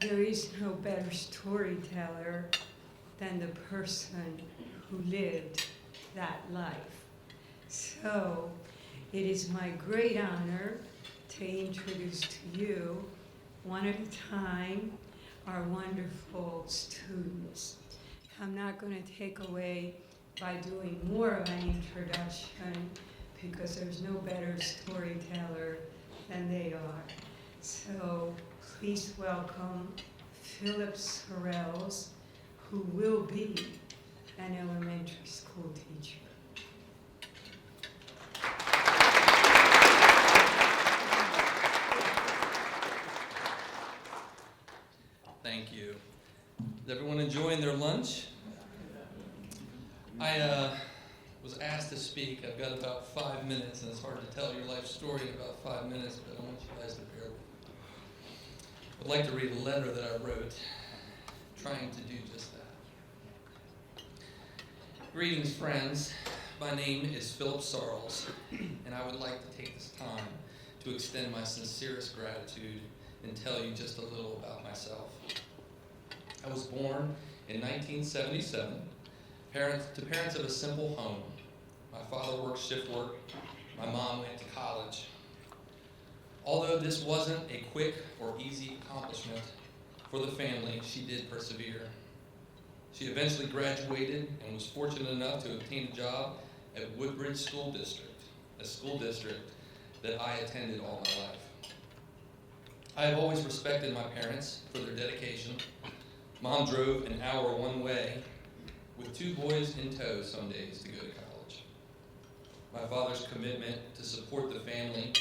There is no better storyteller than the person who lived that life. So it is my great honor to introduce to you, one at a time, our wonderful students. I'm not going to take away by doing more of an introduction because there's no better storyteller than they are. So please welcome Philip Sorrells, who will be an elementary school teacher. Thank you. Is everyone enjoying their lunch? I was asked to speak. I've got about 5 minutes, and it's hard to tell your life story in about 5 minutes, but I want you guys to bear with me. I'd like to read a letter that I wrote, trying to do just that. Greetings, friends. My name is Philip Sorrells, and I would like to take this time to extend my sincerest gratitude and tell you just a little about myself. I was born in 1977, to parents of a simple home. My father worked shift work. My mom went to college. Although this wasn't a quick or easy accomplishment for the family, she did persevere. She eventually graduated and was fortunate enough to obtain a job at Woodbridge School District, a school district that I attended all my life. I have always respected my parents for their dedication. Mom drove an hour one way with 2 boys in tow some days to go to college. My father's commitment to support the family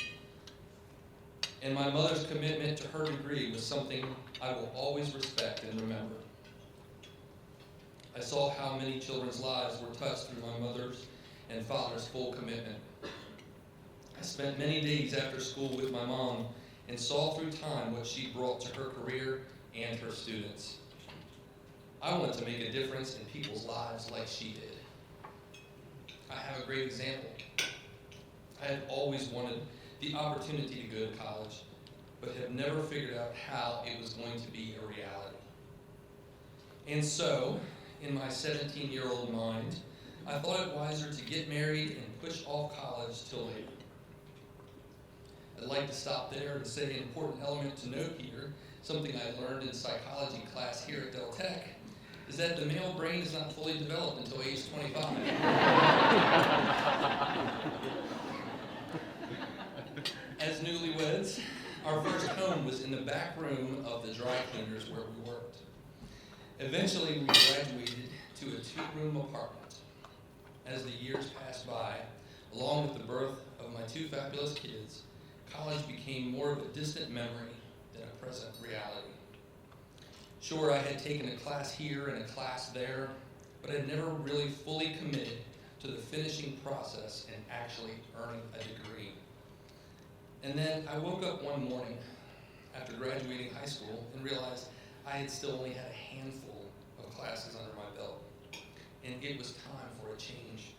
and my mother's commitment to her degree was something I will always respect and remember. I saw how many children's lives were touched through my mother's and father's full commitment. I spent many days after school with my mom and saw through time what she brought to her career and her students. I want to make a difference in people's lives like she did. I have a great example. I have always wanted the opportunity to go to college, but have never figured out how it was going to be a reality. And so, in my 17-year-old mind, I thought it wiser to get married and push off college till later. I'd like to stop there and say an important element to note here, something I learned in psychology class here at Del Tech, is that the male brain is not fully developed until age 25. As newlyweds, our first home was in the back room of the dry cleaners where we worked. Eventually, we graduated to a 2-room apartment. As the years passed by, along with the birth of my 2 fabulous kids, college became more of a distant memory than a present reality. Sure, I had taken a class here and a class there, but I never really fully committed to the finishing process and actually earning a degree. And then I woke up one morning after graduating high school and realized I had still only had a handful of classes under my belt, and it was time for a change.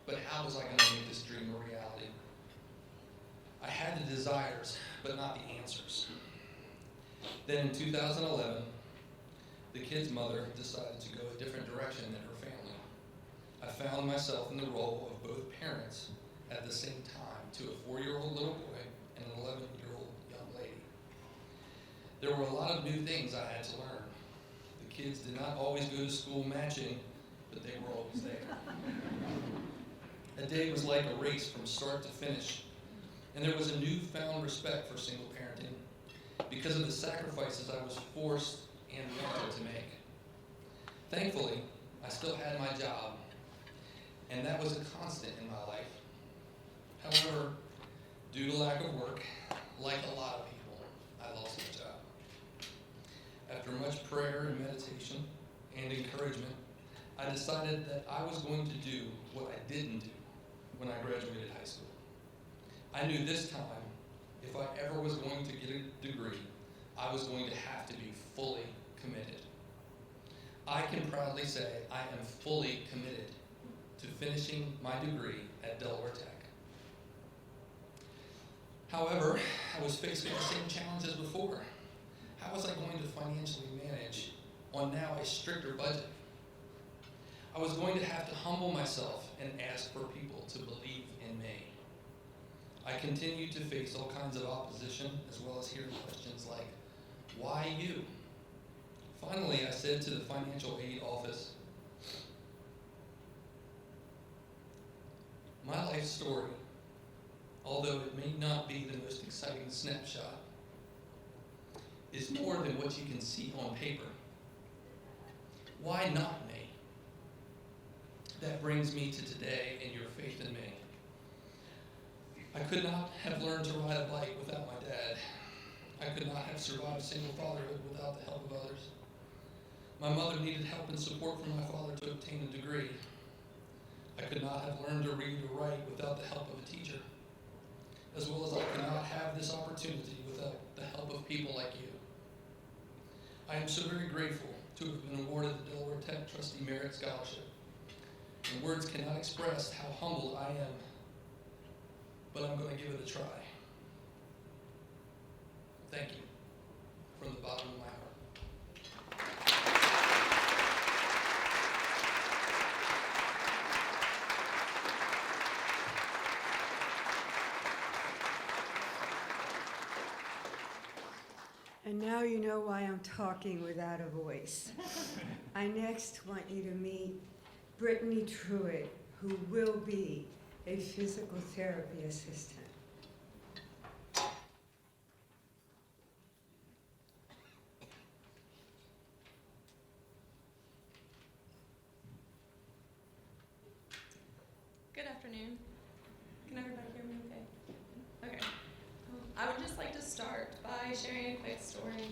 But how was I going to make this dream a reality? I had the desires, but not the answers. Then in 2011, the kid's mother decided to go a different direction than her family. I found myself in the role of both parents at the same time to a 4-year-old little boy and an 11-year-old young lady. There were a lot of new things I had to learn. The kids did not always go to school matching, but they were always there. A day was like a race from start to finish, and there was a newfound respect for single parenting because of the sacrifices I was forced and wanted to make. Thankfully, I still had my job, and that was a constant in my life. However, due to lack of work, like a lot of people, I lost my job. After much prayer and meditation and encouragement, I decided that I was going to do what I didn't do when I graduated high school. I knew this time, if I ever was going to get a degree, I was going to have to be fully committed. I can proudly say I am fully committed to finishing my degree at Delaware Tech. However, I was faced with the same challenge as before. How was was I going to financially manage on now a stricter budget? I was going to have to humble myself and ask for people to believe in me. I continued to face all kinds of opposition, as well as hear questions like, why you? Finally, I said to the financial aid office, my life story, although it may not be the most exciting snapshot, is more than what you can see on paper. Why not me? That brings me to today and your faith in me. I could not have learned to ride a bike without my dad. I could not have survived single fatherhood without the help of others. My mother needed help and support from my father to obtain a degree. I could not have learned to read or write without the help of a teacher, as well as I could not have this opportunity without the help of people like you. I am so very grateful to have been awarded the Delaware Tech Trustee Merit Scholarship. And words cannot express how humbled I am, but I'm going to give it a try. Thank you from the bottom of my heart. And now you know why I'm talking without a voice. I next want you to meet Brittanie Truitt, who will be a physical therapy assistant. Good afternoon. Can everybody hear me okay? Okay. I would just like to start by sharing a quick story.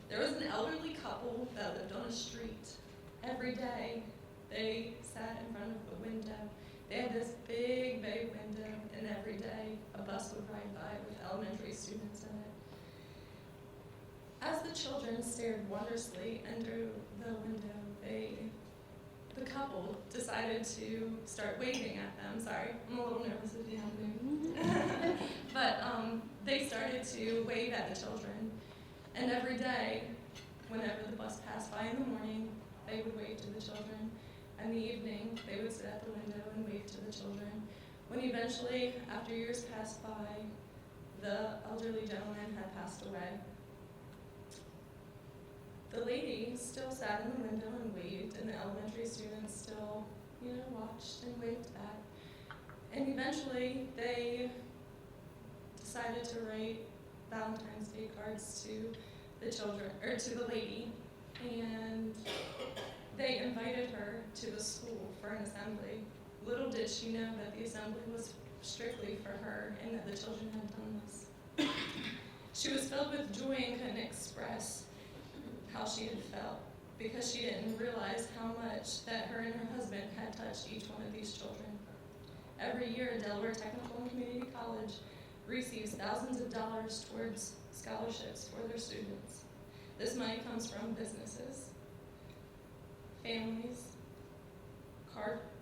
There was an elderly couple that lived on a street. Every day, they sat in front of the window. They had this big bay window, and every day a bus would ride by with elementary students in it. As the children stared wondrously under the window, the couple decided to start waving at them. Sorry, I'm a little nervous at the end. But they started to wave at the children. And every day, whenever the bus passed by in the morning, they would wave to the children. And in the evening, they would sit at the window and wave to the children. When eventually, after years passed by, the elderly gentleman had passed away. The lady still sat in the window and waved, and the elementary students still, watched and waved back. And eventually, they decided to write Valentine's Day cards to the children, or to the lady, and they invited her to the school for an assembly. Little did she know that the assembly was strictly for her and that the children had done this. She was filled with joy and couldn't express how she had felt because she didn't realize how much that her and her husband had touched each one of these children. Every year, Delaware Technical and Community College receives thousands of dollars towards scholarships for their students. This money comes from businesses, families,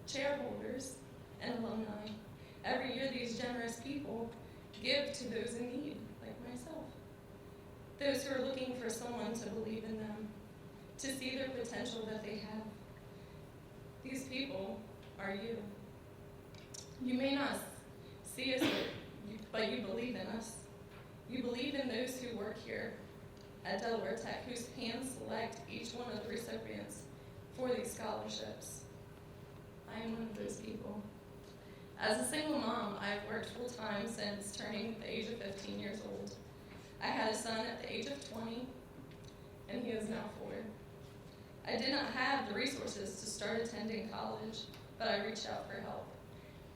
chair holders, and alumni. Every year, these generous people give to those in need, like myself. Those who are looking for someone to believe in them, to see their potential that they have. These people are you. You may not see us, but you believe in us. You believe in those who work here at Delaware Tech, whose hands select each one of the recipients for these scholarships. I am one of those people. As a single mom, I've worked full-time since turning the age of 15 years old. I had a son at the age of 20, and he is now 4. I did not have the resources to start attending college, but I reached out for help.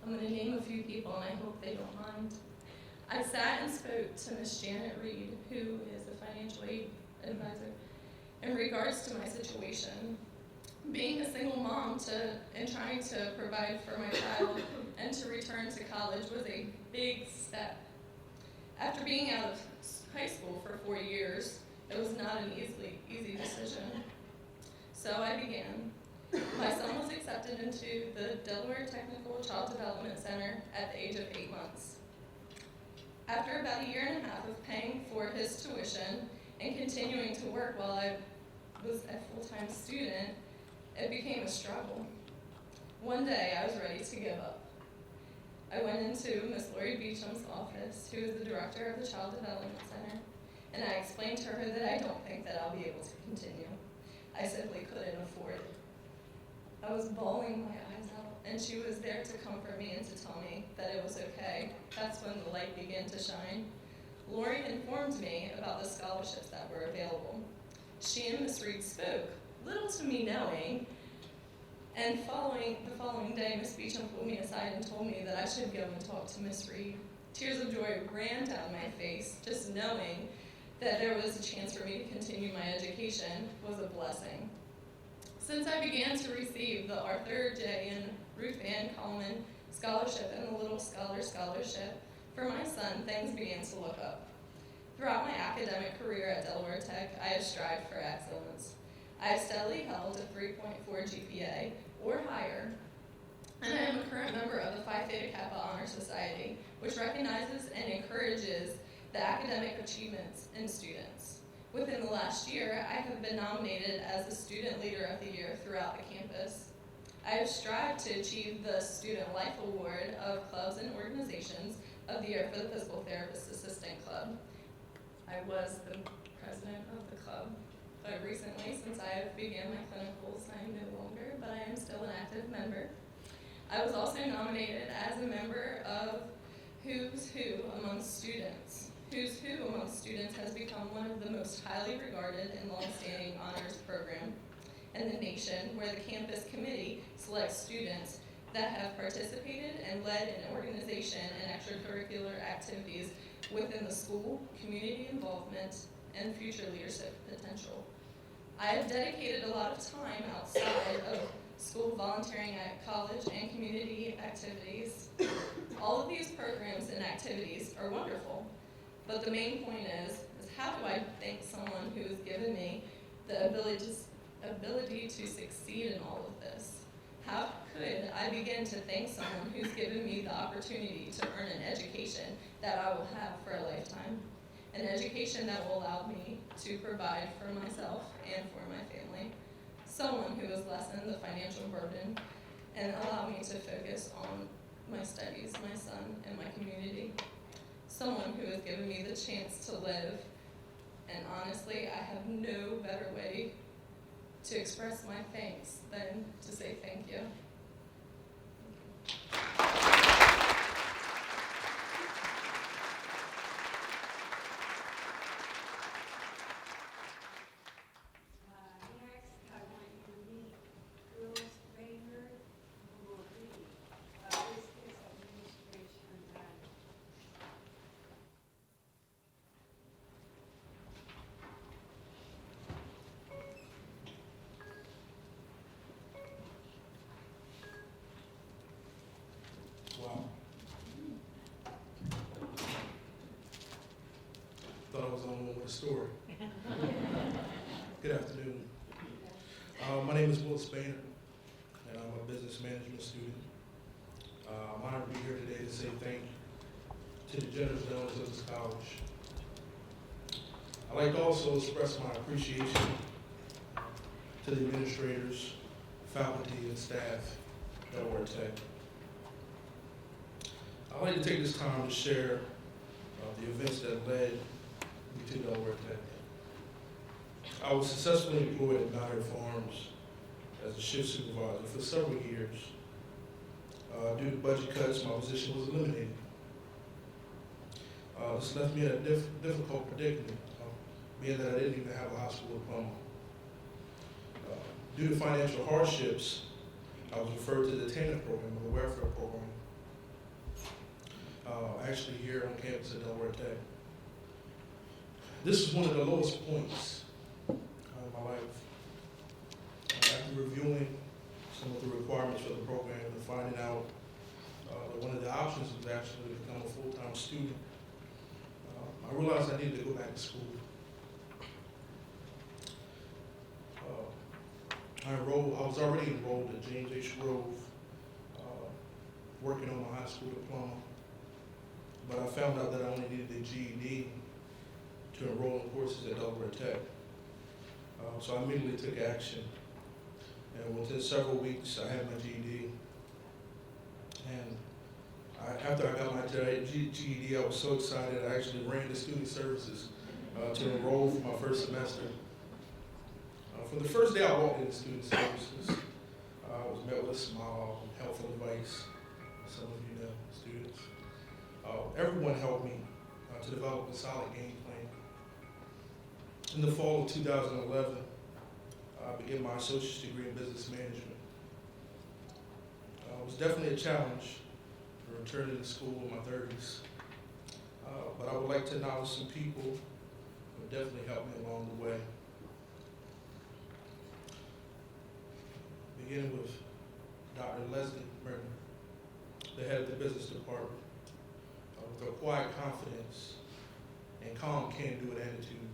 I'm going to name a few people, and I hope they don't mind. I sat and spoke to Miss Janet Reed, who is a financial aid advisor, in regards to my situation. Being a single mom and trying to provide for my child and to return to college was a big step. After being out of high school for 4 years, it was not an easy decision. So I began. My son was accepted into the Delaware Technical Child Development Center at the age of 8 months. After about 1.5 years of paying for his tuition and continuing to work while I was a full-time student, it became a struggle. One day, I was ready to give up. I went into Miss Lori Beecham's office, who is the director of the Child Development Center, and I explained to her that I don't think that I'll be able to continue. I simply couldn't afford it. I was bawling my eyes out, and she was there to comfort me and to tell me that it was okay. That's when the light began to shine. Lori informed me about the scholarships that were available. She and Miss Reed spoke, little to me knowing, and the following day, Miss Beecham pulled me aside and told me that I should go and talk to Miss Reed. Tears of joy ran down my face, just knowing that there was a chance for me to continue my education was a blessing. Since I began to receive the Arthur J. and Ruth Ann Coleman Scholarship and the Little Scholar Scholarship, for my son, things began to look up. Throughout my academic career at Delaware Tech, I have strived for excellence. I have steadily held a 3.4 GPA or higher, and I am a current member of the Phi Theta Kappa Honor Society, which recognizes and encourages the academic achievements in students. Within the last year, I have been nominated as the Student Leader of the Year throughout the campus. I have strived to achieve the Student Life Award of Clubs and Organizations of the Year for the Physical Therapist Assistant Club. I was the president of the club, but recently, since I have began my clinicals, I am no longer, but I am still an active member. I was also nominated as a member of Who's Who Among Students. Who's Who Among Students has become one of the most highly regarded and long-standing honors program in the nation, where the campus committee selects students that have participated and led in organization and extracurricular activities within the school, community involvement, and future leadership potential. I have dedicated a lot of time outside of school volunteering at college and community activities. All of these programs and activities are wonderful, but the main point is how do I thank someone who has given me the ability to succeed in all of this? How could I begin to thank someone who's given me the opportunity to earn an education that I will have for a lifetime? An education that will allow me to provide for myself and for my family. Someone who has lessened the financial burden and allow me to focus on my studies, my son, and my community. Someone who has given me the chance to live, and honestly, I have no better way to express my thanks than to say thank you. Next, I want you to meet Willis Baynard, who will be business administration manager. Wow. Thought I was the only one with a story. Good afternoon. My name is Willis Baynard, and I'm a business management student. I'm honored to be here today to say thank you to the generous donors of this college. I'd like to also express my appreciation to the administrators, faculty, and staff at Delaware Tech. I'd like to take this time to share the events that led me to Delaware Tech. I was successfully employed at Baynard Farms as a shift supervisor for several years. Due to budget cuts, my position was eliminated. This left me in a difficult predicament, being that I didn't even have a high school diploma. Due to financial hardships, I was referred to the attainment program, or the welfare program, actually here on campus at Delaware Tech. This was one of the lowest points in my life. After reviewing some of the requirements for the program and finding out that one of the options was actually to become a full-time student, I realized I needed to go back to school. I was already enrolled at James H. Grove, working on my high school diploma, but I found out that I only needed a GED to to enroll in courses at Delaware Tech. So I immediately took action. And within several weeks, I had my GED. And after I got my GED, I was so excited, I actually ran the student services to enroll for my first semester. From the first day I walked into student services, I was met with a smile and helpful advice. Some of you know, students. Everyone helped me to develop a solid game plan. In the fall of 2011, I began my associate's degree in business management. It was definitely a challenge returning to school in my 30s. But I would like to acknowledge some people who definitely helped me along the way. Beginning with Dr. Leslie Merton, the head of the business department, with a quiet confidence and calm can-do attitude.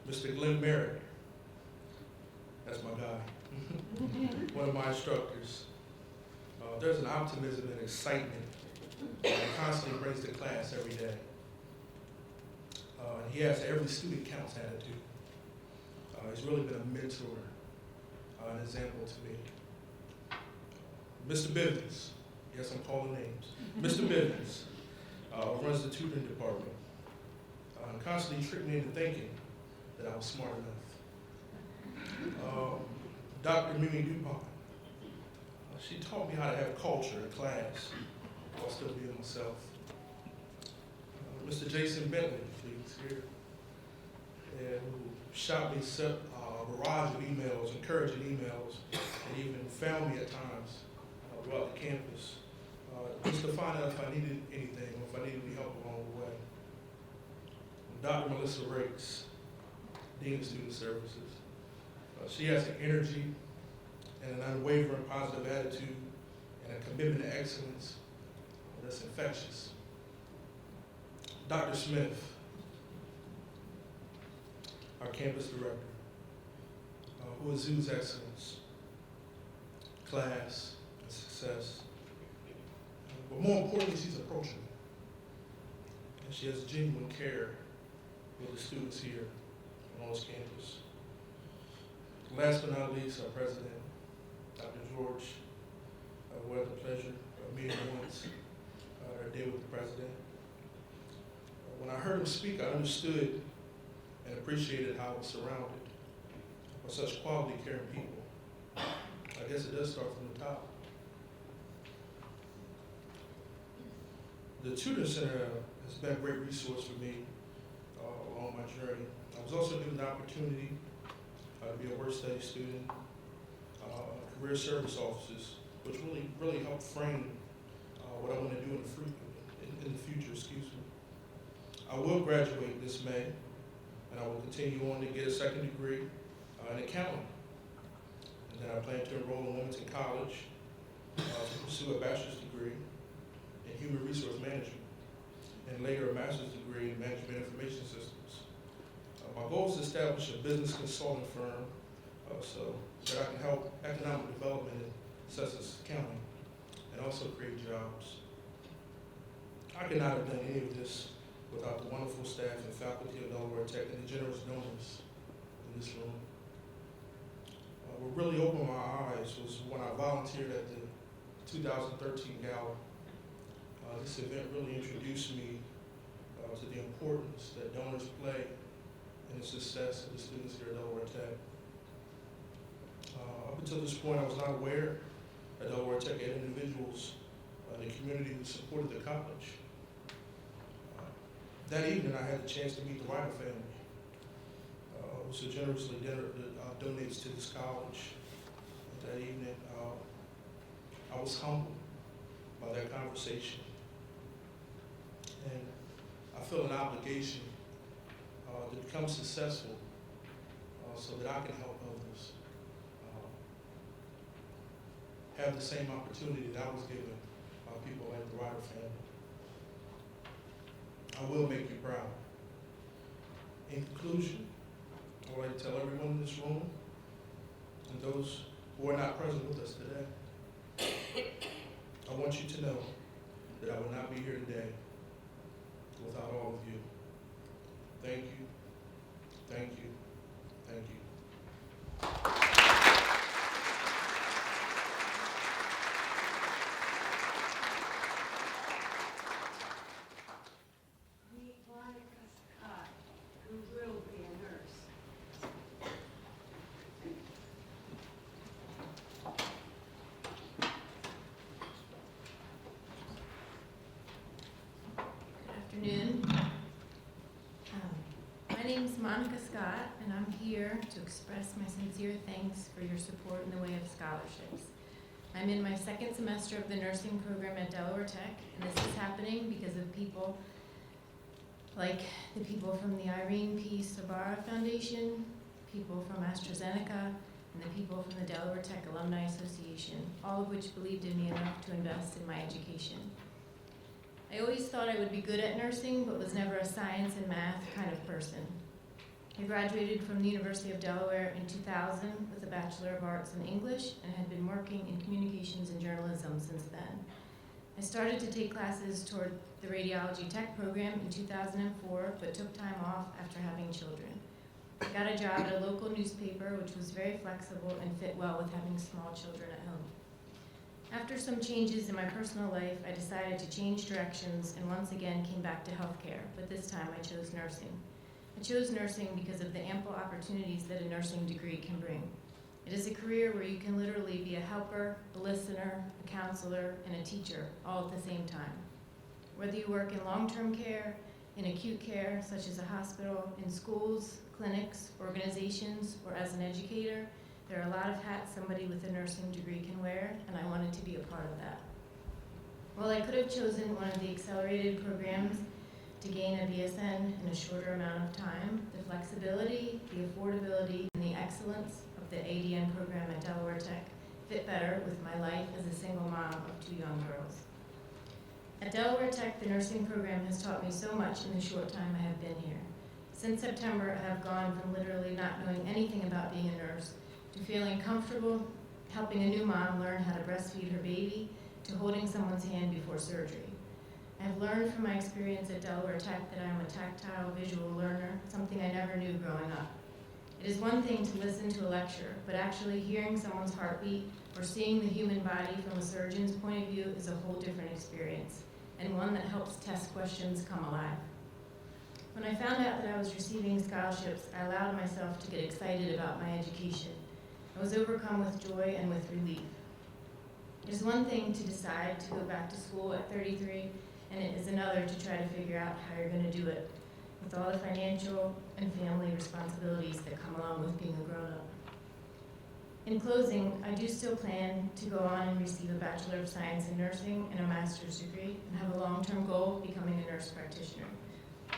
Mr. Glenn Merritt, that's my guy, one of my instructors. There's an optimism and excitement that he constantly brings to class every day. And he has every student counts attitude. He's really been a mentor, an example to me. Mr. Bivens, yes, I'm calling names. Mr. Bivens runs the tutoring department and constantly tricked me into thinking that I was smart enough. Dr. Mimi DuPont, she taught me how to have culture in class while still being myself. Mr. Jason Bentley, please, here, who shot me a barrage of emails, encouraging emails, and even found me at times throughout the campus, just to find out if I needed anything or if I needed any help along the way. Dr. Melissa Rakes, Dean of Student Services. She has an energy and an unwavering positive attitude and a commitment to excellence that's infectious. Dr. Smith, our campus director, who exudes excellence, class, and success. But more importantly, she's approachable. And she has genuine care for the students here on Owens Campus. Last but not least, our president, Dr. George. We had the pleasure of meeting once a day with the president. When I heard him speak, I understood and appreciated how I was surrounded by such quality, caring people. I guess it does start from the top. The Tutor Center has been a great resource for me along my journey. I was also given the opportunity to be a work study student, career service officers, which really helped frame what I want to do in the future. I will graduate this May, and I will continue on to get a second degree in accounting. And then I plan to enroll in Wilmington College to pursue a bachelor's degree in human resource management, and later a master's degree in management information systems. My goal is to establish a business consulting firm so that I can help economic development in Sussex County and also create jobs. I could not have done any of this without the wonderful staff and faculty of Delaware Tech and the generous donors in this room. What really opened my eyes was when I volunteered at the 2013 Gala. This event really introduced me to the importance that donors play in the success of the students here at Delaware Tech. Up until this point, I was not aware that Delaware Tech had individuals in the community who supported the college. That evening, I had the chance to meet the Ryder family, who so generously donates to this college. That evening, I was humbled by that conversation. And I feel an obligation to become successful so that I can help others have the same opportunity that I was given by people like the Ryder family. I will make you proud. In conclusion, I would like to tell everyone in this room and those who are not present with us today, I want you to know that I would not be here today without all of you. thank you, thank you, thank you. Meet Monica Scott, who will be a nurse. Good afternoon. My name is Monica Scott, and I'm here to express my sincere thanks for your support in the way of scholarships. I'm in my second semester of the nursing program at Delaware Tech, and this is happening because of people like the people from the Irene P. Sabara Foundation, people from AstraZeneca, and the people from the Delaware Tech Alumni Association, all of which believed in me enough to invest in my education. I always thought I would be good at nursing, but was never a science and math kind of person. I graduated from the University of Delaware in 2000 with a Bachelor of Arts in English and had been working in communications and journalism since then. I started to take classes toward the radiology tech program in 2004, but took time off after having children. I got a job at a local newspaper, which was very flexible and fit well with having small children at home. After some changes in my personal life, I decided to change directions and once again came back to healthcare, but this time I chose nursing. I chose nursing because of the ample opportunities that a nursing degree can bring. It is a career where you can literally be a helper, a listener, a counselor, and a teacher all at the same time. Whether you work in long-term care, in acute care, such as a hospital, in schools, clinics, organizations, or as an educator, there are a lot of hats somebody with a nursing degree can wear, and I wanted to be a part of that. While I could have chosen one of the accelerated programs to gain a BSN in a shorter amount of time, the flexibility, the affordability, and the excellence of the ADN program at Delaware Tech fit better with my life as a single mom of 2 young girls. At Delaware Tech, the nursing program has taught me so much in the short time I have been here. Since September, I have gone from literally not knowing anything about being a nurse to feeling comfortable helping a new mom learn how to breastfeed her baby, to holding someone's hand before surgery. I have learned from my experience at Delaware Tech that I am a tactile visual learner, something I never knew growing up. It is one thing to listen to a lecture, but actually hearing someone's heartbeat or seeing the human body from a surgeon's point of view is a whole different experience, and one that helps test questions come alive. When I found out that I was receiving scholarships, I allowed myself to get excited about my education. I was overcome with joy and with relief. It is one thing to decide to go back to school at 33, and it is another to try to figure out how you're going to do it, with all the financial and family responsibilities that come along with being a grown-up. In closing, I do still plan to go on and receive a Bachelor of Science in Nursing and a master's degree, and have a long-term goal of becoming a nurse practitioner.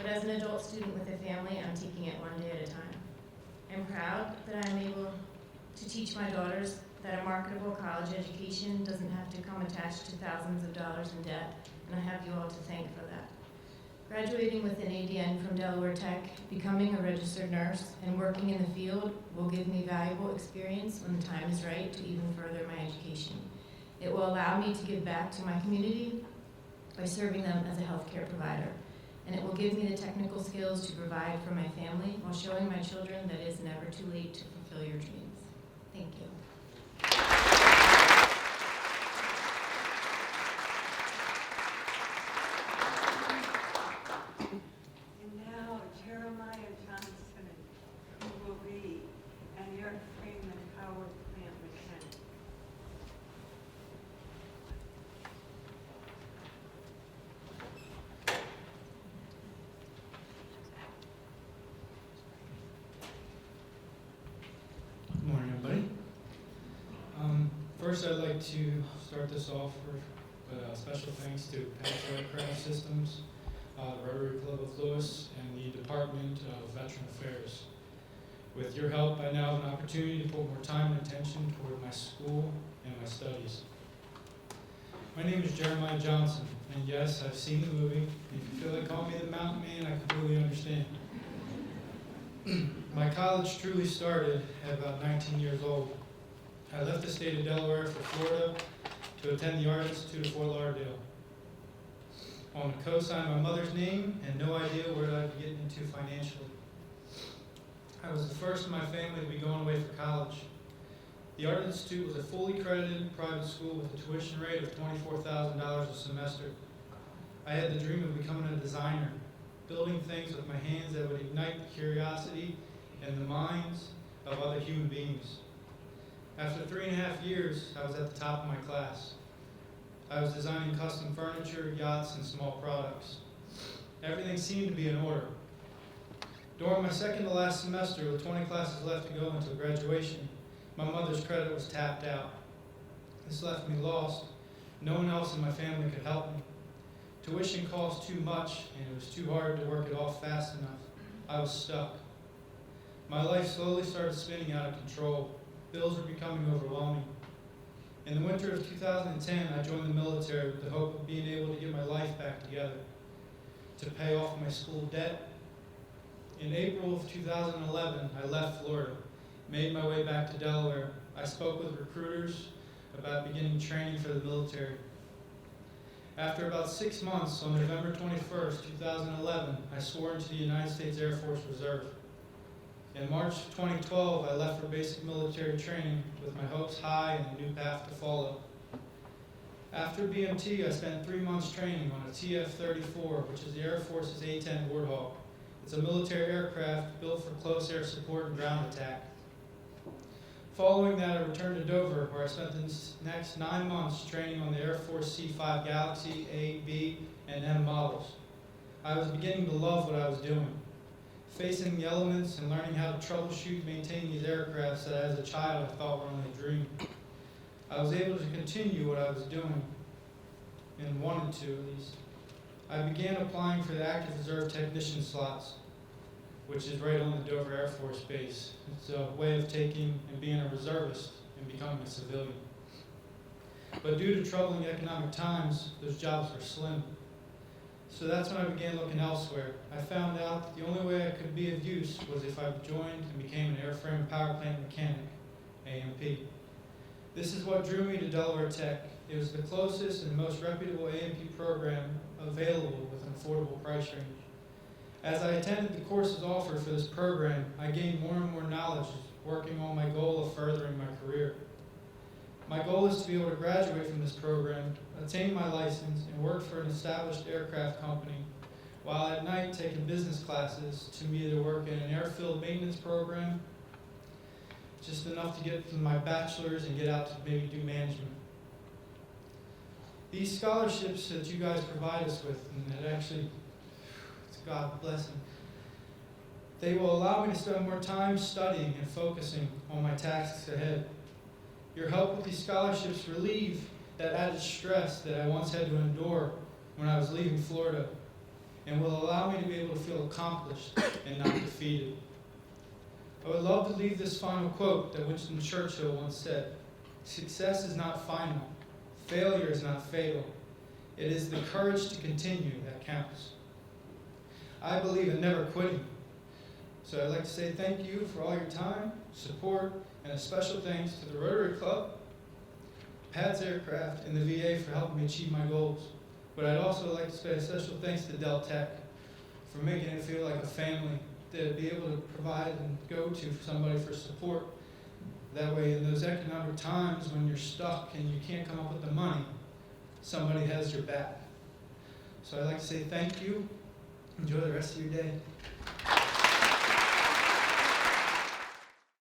But as an adult student with a family, I'm taking it one day at a time. I'm proud that I'm able to teach my daughters that a marketable college education doesn't have to come attached to thousands of dollars in debt, and I have you all to thank for that. Graduating with an ADN from Delaware Tech, becoming a registered nurse, and working in the field will give me valuable experience when the time is right to even further my education. It will allow me to give back to my community by serving them as a healthcare provider, and it will give me the technical skills to provide for my family while showing my children that it is never too late to fulfill your dreams. Thank you. And now Jeremiah Johnson, who will be an air Freeman power plant mechanic. Good morning, everybody. First, I'd like to start this off with special thanks to Patrick Aircraft Systems, the Rotary Club of Lewis, and the Department of Veteran Affairs. With your help, I now have an opportunity to put more time and attention toward my school and my studies. My name is Jeremiah Johnson, and yes, I've seen the movie. If you feel like calling me the Mountain Man, I completely understand. My college truly started at about 19 years old. I left the state of Delaware for Florida to attend the Art Institute of Fort Lauderdale. on to co-sign my mother's name and no idea where I'd be getting into financially. I was the first in my family to be going away for college. The Art Institute was a fully accredited private school with a tuition rate of $24,000 a semester. I had the dream of becoming a designer, building things with my hands that would ignite the curiosity and the minds of other human beings. After 3.5 years, I was at the top of my class. I was designing custom furniture, yachts, and small products. Everything seemed to be in order. During my second to last semester, with 20 classes left to go until graduation, my mother's credit was tapped out. This left me lost. No one else in my family could help me. Tuition cost too much, and it was too hard to work it off fast enough. I was stuck. My life slowly started spinning out of control. Bills were becoming overwhelming. In the winter of 2010, I joined the military with the hope of being able to get my life back together, to pay off my school debt. In April of 2011, I left Florida, made my way back to Delaware. I spoke with recruiters about beginning training for the military. After about 6 months, on November 21st, 2011, I swore into the United States Air Force Reserve. In March 2012, I left for basic military training with my hopes high and a new path to follow. After BMT, I spent 3 months training on a TF-34, which is the Air Force's A-10 Warthog. It's a military aircraft built for close air support and ground attack. Following that, I returned to Dover, where I spent the next 9 months training on the Air Force C-5 Galaxy A, B, and M models. I was beginning to love what I was doing, facing the elements and learning how to troubleshoot and maintain these aircrafts that as a child I thought were only a dream. I was able to continue what I was doing, and wanted to at least. I began applying for the active reserve technician slots, which is right on the Dover Air Force Base. It's a way of taking and being a reservist and becoming a civilian. But due to troubling economic times, those jobs were slim. So that's when I began looking elsewhere. I found out that the only way I could be of use was if I joined and became an airframe power plant mechanic, AMP. This is what drew me to Delaware Tech. It was the closest and most reputable AMP program available with an affordable price range. As I attended the courses offered for this program, I gained more and more knowledge, working on my goal of furthering my career. My goal is to be able to graduate from this program, attain my license, and work for an established aircraft company, while at night taking business classes to either work in an airfield maintenance program, just enough to get my bachelor's and get out to maybe do management. These scholarships that you guys provide us with, and that actually, it's God blessing, they will allow me to spend more time studying and focusing on my tasks ahead. Your help with these scholarships relieve that added stress that I once had to endure when I was leaving Florida, and will allow me to be able to feel accomplished and not defeated. I would love to leave this final quote that Winston Churchill once said: "Success is not final. Failure is not fatal. It is the courage to continue that counts." I believe in never quitting. So I'd like to say thank you for all your time, support, and a special thanks to the Rotary Club, Pat's Aircraft, and the VA for helping me achieve my goals. But I'd also like to say a special thanks to Del Tech for making it feel like a family, to be able to provide and go to somebody for support. That way, in those economic times when you're stuck and you can't come up with the money, somebody has your back. So I'd like to say thank you. Enjoy the rest of your day.